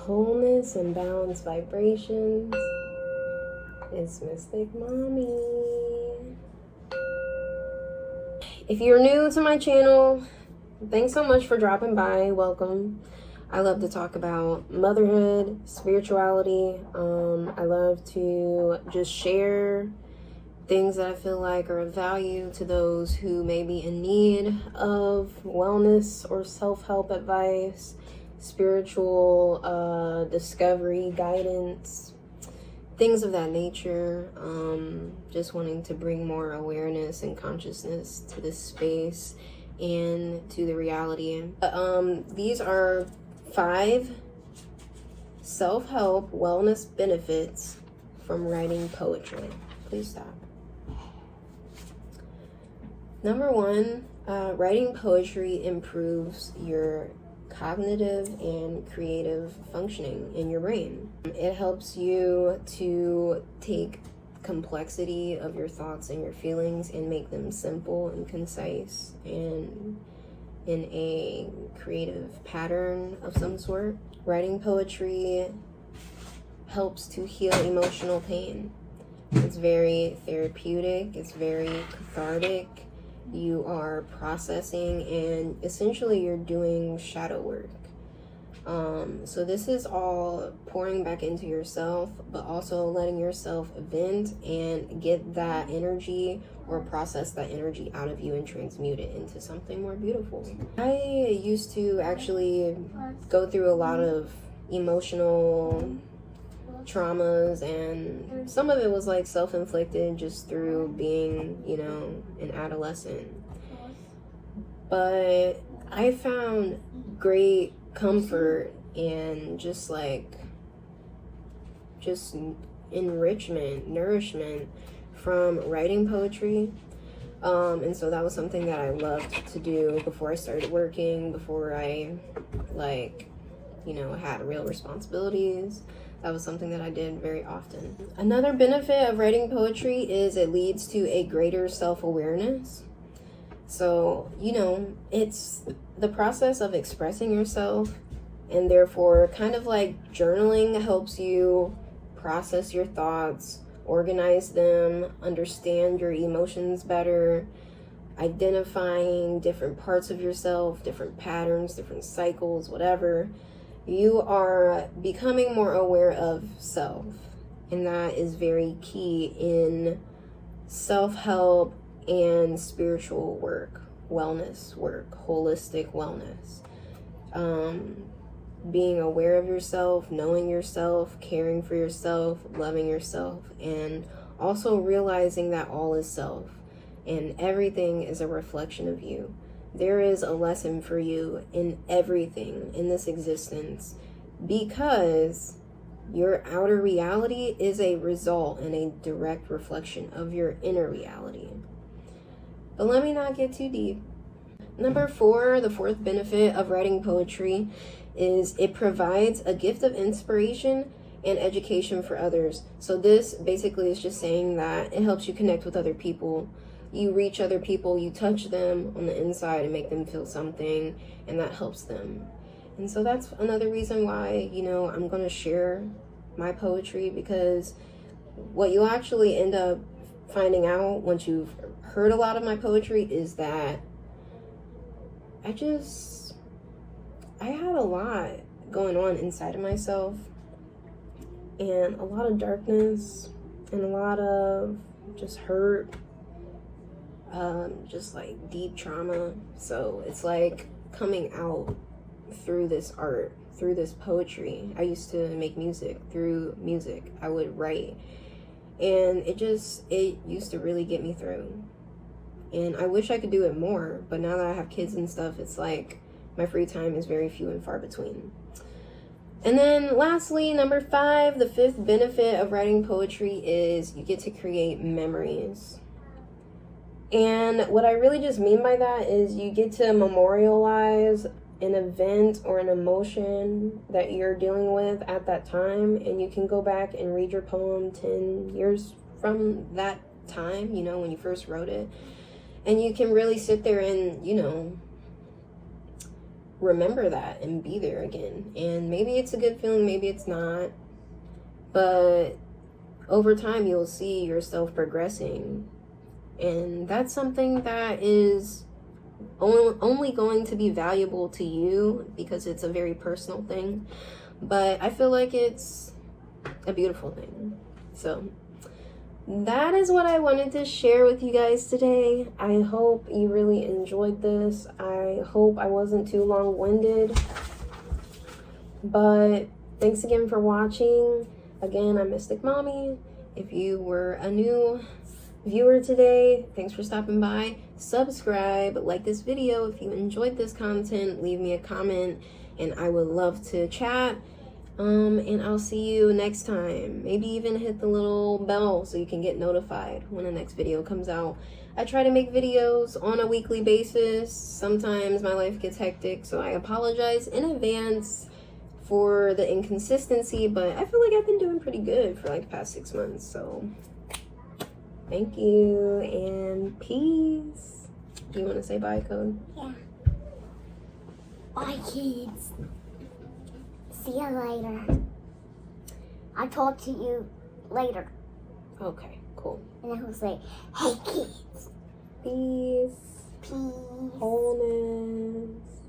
wholeness and balanced vibrations. It's Mystic Mommy. If you're new to my channel, thanks so much for dropping by. Welcome. I love to talk about motherhood, spirituality. I love to just share things that I feel like are of value to those who may be in need of wellness or self-help advice, spiritual discovery, guidance, things of that nature. Just wanting to bring more awareness and consciousness to this space and to the reality. These are 5 self-help wellness benefits from writing poetry. Please stop. Number 1, writing poetry improves your cognitive and creative functioning in your brain. It helps you to take complexity of your thoughts and your feelings and make them simple and concise and in a creative pattern of some sort. Writing poetry helps to heal emotional pain. It's very therapeutic, it's very cathartic. You are processing and essentially you're doing shadow work. So this is all pouring back into yourself, but also letting yourself vent and get that energy or process that energy out of you and transmute it into something more beautiful. I used to actually go through a lot of emotional traumas, and some of it was like self-inflicted just through being, you know, an adolescent. But I found great comfort and just enrichment, nourishment from writing poetry. And so that was something that I loved to do before I started working, before I had real responsibilities. That was something that I did very often. Another benefit of writing poetry is it leads to a greater self-awareness. So, it's the process of expressing yourself, and therefore kind of like journaling helps you process your thoughts, organize them, understand your emotions better, identifying different parts of yourself, different patterns, different cycles, whatever. You are becoming more aware of self, and that is very key in self-help and spiritual work, wellness work, holistic wellness. Being aware of yourself, knowing yourself, caring for yourself, loving yourself, and also realizing that all is self and everything is a reflection of you. There is a lesson for you in everything in this existence, because your outer reality is a result and a direct reflection of your inner reality. But let me not get too deep. Number 4, the 4th benefit of writing poetry is it provides a gift of inspiration and education for others. So this basically is just saying that it helps you connect with other people. You reach other people, you touch them on the inside and make them feel something, and that helps them. And so that's another reason why, I'm going to share my poetry, because what you'll actually end up finding out once you've heard a lot of my poetry is that I had a lot going on inside of myself, and a lot of darkness and a lot of just hurt, just like deep trauma. So it's like coming out through this art, through this poetry. I used to make music. Through music I would write, and it used to really get me through. And I wish I could do it more, but now that I have kids and stuff, it's like my free time is very few and far between. And then lastly, number 5, the 5th benefit of writing poetry is you get to create memories. And what I really just mean by that is you get to memorialize an event or an emotion that you're dealing with at that time, and you can go back and read your poem 10 years from that time, when you first wrote it. And you can really sit there and, remember that and be there again. And maybe it's a good feeling, maybe it's not. But over time, you'll see yourself progressing. And that's something that is only going to be valuable to you because it's a very personal thing. But I feel like it's a beautiful thing. So that is what I wanted to share with you guys today. I hope you really enjoyed this. I hope I wasn't too long-winded. But thanks again for watching. Again, I'm Mystic Mommy. If you were a new viewer today, thanks for stopping by. Subscribe, like this video if you enjoyed this content, leave me a comment, and I would love to chat. And I'll see you next time. Maybe even hit the little bell so you can get notified when the next video comes out. I try to make videos on a weekly basis. Sometimes my life gets hectic, so I apologize in advance for the inconsistency, but I feel like I've been doing pretty good for like the past 6 months. So thank you and peace. Do you want to say bye, Code? Yeah. Bye, kids. See you later. I'll talk to you later. Okay, cool. And I will say, hey, kids. Peace. Peace. Wholeness.